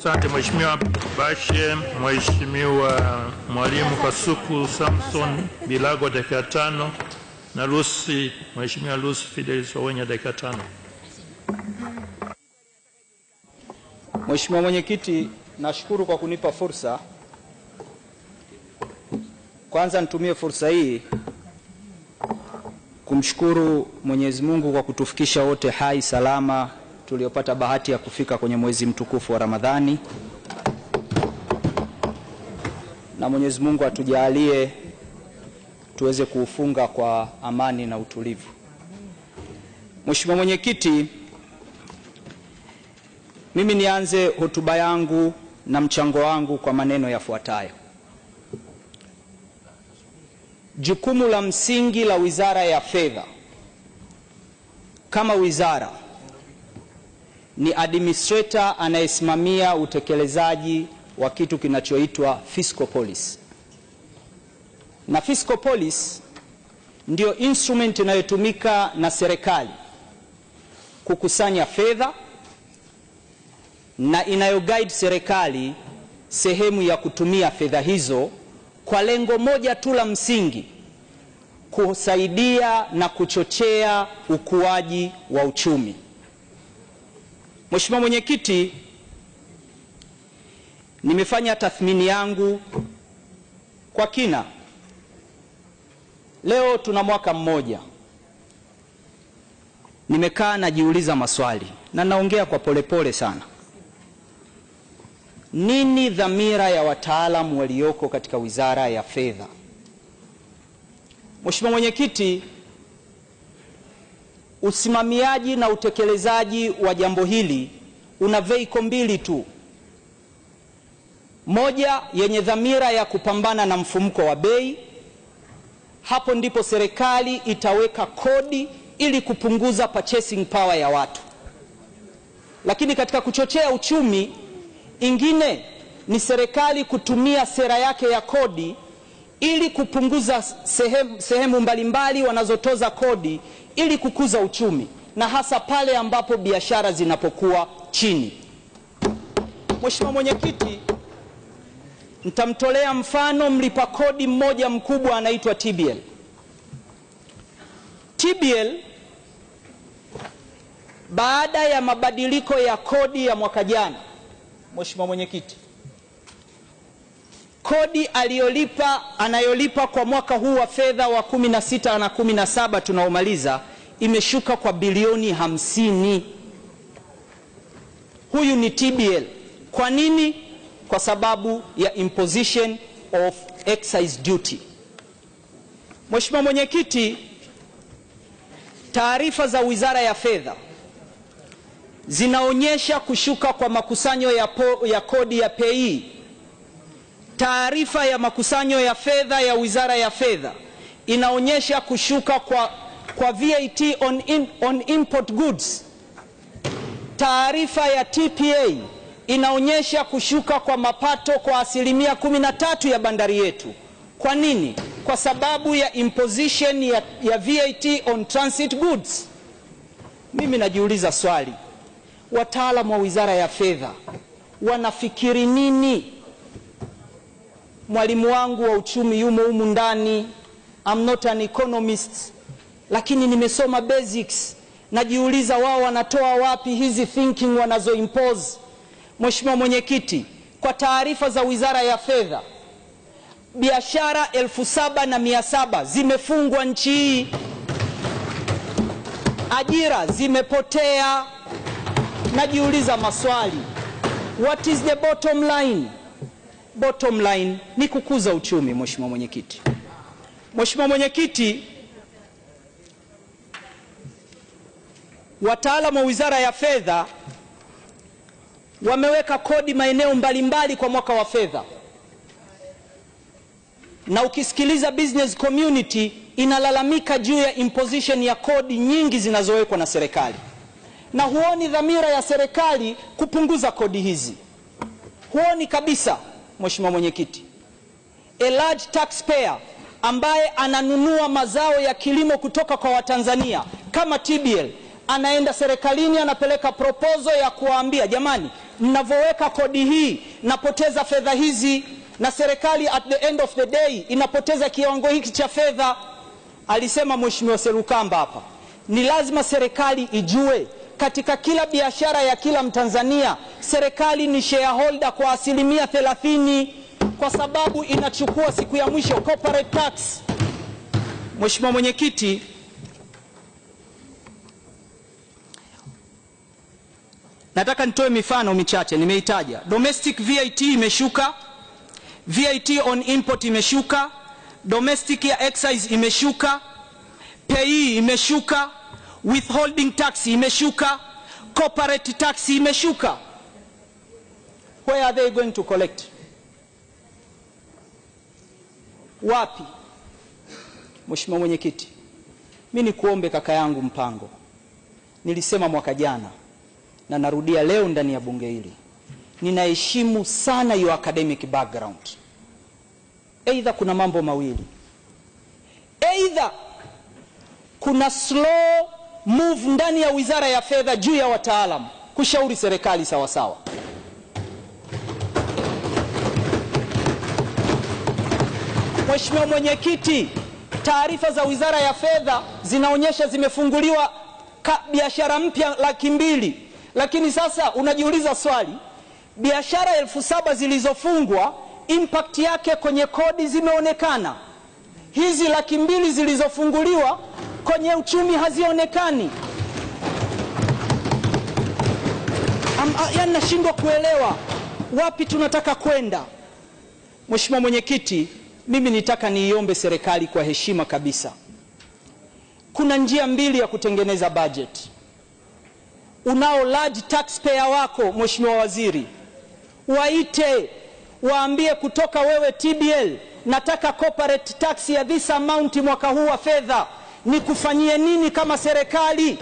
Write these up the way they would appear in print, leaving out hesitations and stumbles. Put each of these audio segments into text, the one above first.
Asante Mheshimiwa Bashe. Mheshimiwa Mwalimu Kasuku Samson Bilago dakika 5 na Mheshimiwa Lucy Fidelis Owenya dakika 5. Mheshimiwa Mwenyekiti, nashukuru kwa kunipa fursa. Kwanza nitumie fursa hii kumshukuru Mwenyezi Mungu kwa kutufikisha wote hai salama tuliopata bahati ya kufika kwenye mwezi mtukufu wa Ramadhani. Na Mwenyezi Mungu atujalie tuweze kuufunga kwa amani na utulivu. Mheshimiwa Mwenyekiti, mimi nianze hotuba yangu na mchango wangu kwa maneno yafuatayo. Jukumu la msingi la Wizara ya Fedha kama wizara ni administrator anayesimamia utekelezaji wa kitu kinachoitwa fiscal policy. Na fiscal policy ndio instrument inayotumika na serikali kukusanya fedha na inayoguide serikali sehemu ya kutumia fedha hizo kwa lengo moja tu la msingi: kusaidia na kuchochea ukuaji wa uchumi. Mheshimiwa Mwenyekiti, nimefanya tathmini yangu kwa kina. Leo tuna mwaka mmoja. Nimekaa najiuliza maswali na naongea kwa polepole sana. Nini dhamira ya wataalamu walioko katika Wizara ya Fedha? Mheshimiwa Mwenyekiti, usimamiaji na utekelezaji wa jambo hili una veiko mbili tu. Moja yenye dhamira ya kupambana na mfumuko wa bei. Hapo ndipo serikali itaweka kodi ili kupunguza purchasing power ya watu. Lakini katika kuchochea uchumi, ingine ni serikali kutumia sera yake ya kodi ili kupunguza sehemu mbalimbali wanazotoza kodi ili kukuza uchumi, na hasa pale ambapo biashara zinapokuwa chini. Mheshimiwa Mwenyekiti, nitamtolea mfano mlipa kodi mmoja mkubwa anaitwa TBL. TBL baada ya mabadiliko ya kodi ya mwaka jana, Mheshimiwa Mwenyekiti, kodi anayolipa kwa mwaka huu wa fedha wa 16 na 17 tunaomaliza imeshuka kwa bilioni 50. Huyu ni TBL. Kwa nini? Kwa sababu ya imposition of excise duty. Mheshimiwa Mwenyekiti, taarifa za Wizara ya Fedha zinaonyesha kushuka kwa makusanyo ya kodi ya PAYE. Taarifa ya makusanyo ya fedha ya Wizara ya Fedha inaonyesha kushuka kwa VAT on import goods. Taarifa ya TPA inaonyesha kushuka kwa mapato kwa 13% ya bandari yetu. Kwa nini? Kwa sababu ya imposition ya VAT on transit goods. Mimi najiuliza swali, wataalamu wa Wizara ya Fedha wanafikiri nini? Mwalimu wangu wa uchumi yumo humu ndani. I'm not an economist, lakini nimesoma basics. Najiuliza wao wanatoa wapi hizi thinking wanazo impose. Mheshimiwa Mwenyekiti, kwa taarifa za Wizara ya Fedha, biashara 7,700 zimefungwa nchi hii. Ajira zimepotea. Najiuliza maswali. What is the bottom line? Bottom line ni kukuza uchumi, Mheshimiwa Mwenyekiti. Mheshimiwa Mwenyekiti, wataalamu wa Wizara ya Fedha wameweka kodi maeneo mbalimbali kwa mwaka wa fedha. Na ukisikiliza business community inalalamika juu ya imposition ya kodi nyingi zinazowekwa na serikali. Na huoni dhamira ya serikali kupunguza kodi hizi. Huoni kabisa, Mheshimiwa Mwenyekiti. A large taxpayer ambaye ananunua mazao ya kilimo kutoka kwa Watanzania kama TBL anaenda serikalini, anapeleka proposal ya kuwaambia, jamani, mnavoweka kodi hii napoteza fedha hizi, na serikali at the end of the day inapoteza kiwango hiki cha fedha. Alisema Mheshimiwa Serukamba hapa, ni lazima serikali ijue katika kila biashara ya kila Mtanzania serikali ni shareholder kwa 30%, kwa sababu inachukua siku ya mwisho corporate tax. Mheshimiwa Mwenyekiti, nataka nitoe mifano michache nimeitaja. Domestic VAT imeshuka, VAT on import imeshuka, domestic ya excise imeshuka, pay imeshuka, withholding tax imeshuka, corporate tax imeshuka. Where are they going to collect? Wapi? Mheshimiwa Mwenyekiti, mimi nikuombe kaka yangu Mpango, nilisema mwaka jana na narudia leo ndani ya bunge hili, ninaheshimu sana your academic background. Either kuna mambo mawili, either kuna slow move ndani ya Wizara ya Fedha juu ya wataalamu kushauri serikali sawa sawa. Mheshimiwa Mwenyekiti, taarifa za Wizara ya Fedha zinaonyesha zimefunguliwa biashara mpya 200,000, lakini sasa unajiuliza swali, biashara 7,000 zilizofungwa impact yake kwenye kodi zimeonekana, hizi 200,000 zilizofunguliwa kwenye uchumi hazionekani. Yani nashindwa kuelewa wapi tunataka kwenda. Mheshimiwa Mwenyekiti, mimi nitaka niiombe serikali kwa heshima kabisa, kuna njia mbili ya kutengeneza budget. Unao large taxpayer wako Mheshimiwa Waziri, waite waambie kutoka wewe TBL, nataka corporate tax ya this amount mwaka huu wa fedha, nikufanyie nini kama serikali?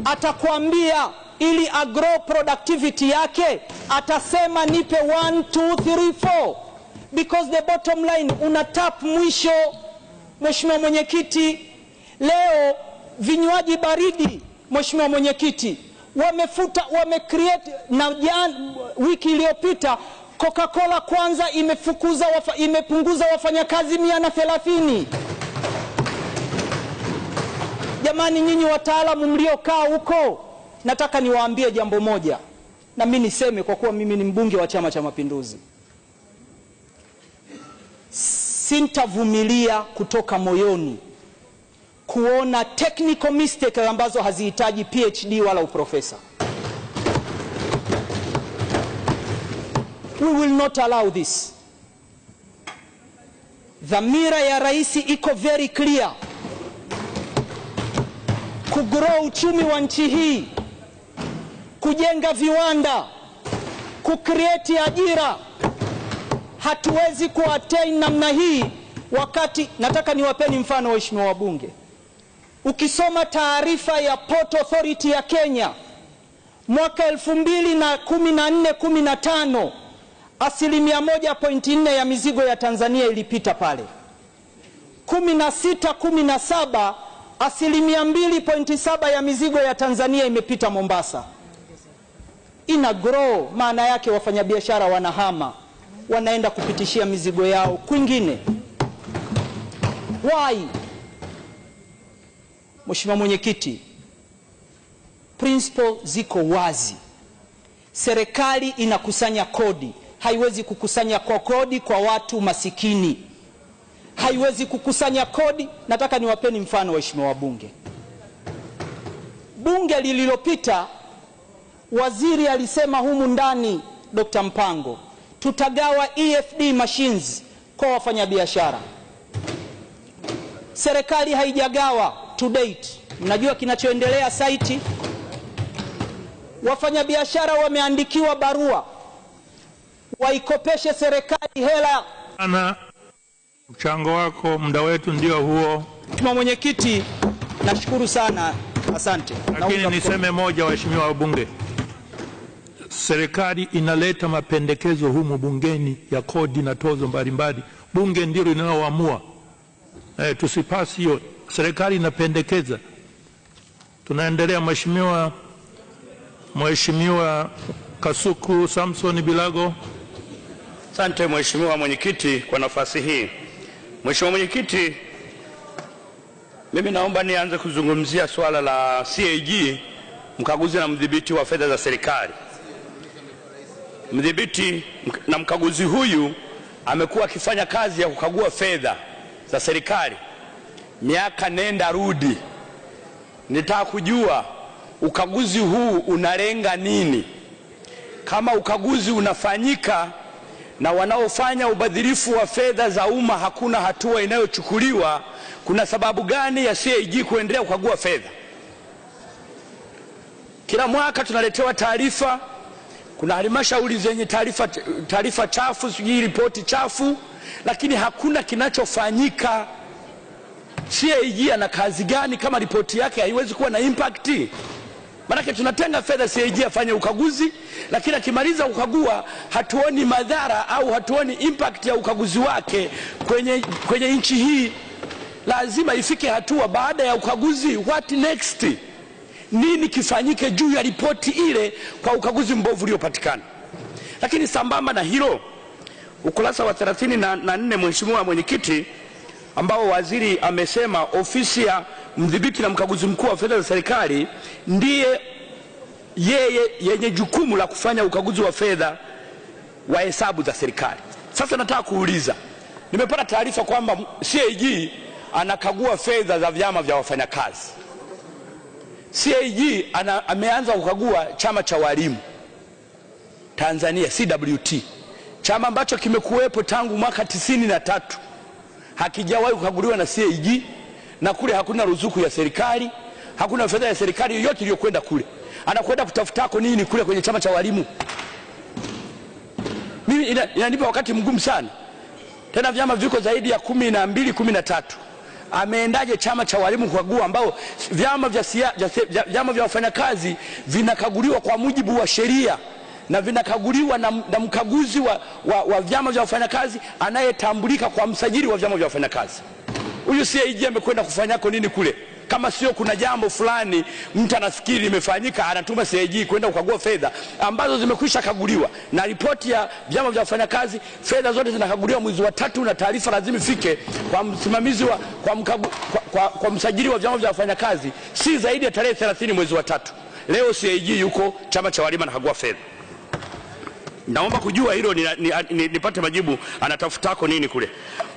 Atakwambia ili agro productivity yake, atasema nipe 1 2 3 4, because the bottom line una tap mwisho. Mheshimiwa Mwenyekiti, leo vinywaji baridi Mheshimiwa Mwenyekiti wamefuta, wamecreate, na wiki iliyopita Coca-Cola kwanza imepunguza wafanyakazi 130. Jamani, nyinyi wataalamu mliokaa huko, nataka niwaambie jambo moja, na mimi niseme kwa kuwa mimi ni mbunge wa Chama cha Mapinduzi. Sintavumilia kutoka moyoni kuona technical mistake ambazo hazihitaji PhD wala uprofesa. We will not allow this. Dhamira ya rais iko very clear, kugrow uchumi wa nchi hii, kujenga viwanda, kucreate ajira. Hatuwezi kuattain namna hii wakati, nataka niwapeni mfano waheshimiwa wabunge. Ukisoma taarifa ya Port Authority ya Kenya mwaka 2014-15, 1.4% ya mizigo ya Tanzania ilipita pale. 16-17, 2.7% ya mizigo ya Tanzania imepita Mombasa. Ina grow, maana yake wafanyabiashara wanahama, wanaenda kupitishia mizigo yao kwingine. Why? Mheshimiwa Mwenyekiti, principle ziko wazi. Serikali inakusanya kodi, haiwezi kukusanya kwa kodi kwa watu masikini. Haiwezi kukusanya kodi. Nataka niwapeni mfano waheshimiwa wabunge. Bunge lililopita waziri alisema humu ndani, Dr. Mpango, tutagawa EFD machines kwa wafanyabiashara. Serikali haijagawa to date. Mnajua kinachoendelea site? Wafanyabiashara wameandikiwa barua waikopeshe serikali hela. Ana mchango wako, muda wetu ndio huo. Mheshimiwa Mwenyekiti, nashukuru sana. Asante. Lakini niseme moja, waheshimiwa wabunge, serikali inaleta mapendekezo humu bungeni ya kodi na tozo mbalimbali. Bunge ndilo linaloamua. Tusipasi hiyo. Serikali inapendekeza. Tunaendelea. Mheshimiwa Mheshimiwa Kasuku Samson Bilago. Asante Mheshimiwa Mwenyekiti kwa nafasi hii. Mheshimiwa Mwenyekiti, mimi naomba nianze kuzungumzia swala la CAG, mkaguzi na mdhibiti wa fedha za serikali. Mdhibiti na mkaguzi huyu amekuwa akifanya kazi ya kukagua fedha za serikali miaka nenda rudi. Nitaka kujua ukaguzi huu unalenga nini? Kama ukaguzi unafanyika na wanaofanya ubadhirifu wa fedha za umma hakuna hatua inayochukuliwa, kuna sababu gani ya CAG kuendelea kukagua fedha? Kila mwaka tunaletewa taarifa, kuna halmashauri zenye taarifa chafu, sijui ripoti chafu, lakini hakuna kinachofanyika. CAG ana kazi gani kama ripoti yake haiwezi kuwa na impact? Maana tunatenga fedha CAG afanye ukaguzi, lakini akimaliza ukagua hatuoni madhara au hatuoni impact ya ukaguzi wake kwenye nchi hii. Lazima ifike hatua baada ya ukaguzi, what next? Nini kifanyike juu ya ripoti ile kwa ukaguzi mbovu uliopatikana? Lakini sambamba na hilo, ukurasa wa 34 Mheshimiwa Mwenyekiti, ambao waziri amesema ofisi ya mdhibiti na mkaguzi mkuu wa fedha za serikali ndiye yenye jukumu la kufanya ukaguzi wa fedha wa hesabu za serikali. Sasa nataka kuuliza, nimepata taarifa kwamba CAG anakagua fedha za vyama vya wafanyakazi. CAG ameanza kukagua chama cha walimu Tanzania, CWT, chama ambacho kimekuwepo tangu mwaka 93. Hakijawahi kukaguliwa na CAG, na kule hakuna ruzuku ya serikali, hakuna fedha ya serikali yoyote iliyokwenda kule. Anakwenda kutafutako nini kule kwenye chama cha walimu? Mimi inanipa wakati mgumu sana. Tena vyama viko zaidi ya 12, 13. Ameendaje chama cha walimu kukagua, ambao vyama vya wafanyakazi vinakaguliwa kwa mujibu wa sheria na vinakaguliwa na mkaguzi wa vyama vya wafanyakazi anayetambulika kwa msajili wa vyama vya wafanyakazi? Huyu CAG amekwenda kufanyako nini kule? Kama sio kuna jambo fulani mtu anafikiri limefanyika, anatuma CAG kwenda kukagua fedha ambazo zimekwisha kaguliwa. Na ripoti ya vyama vya wafanyakazi, fedha zote zinakaguliwa mwezi wa 3, na taarifa lazima ifike kwa msimamizi kwa msajili wa vyama vya wafanyakazi si zaidi ya tarehe 30 mwezi wa 3. Leo CAG yuko chama cha walimu anakagua fedha. Naomba kujua hilo nipate majibu, anatafutako nini kule?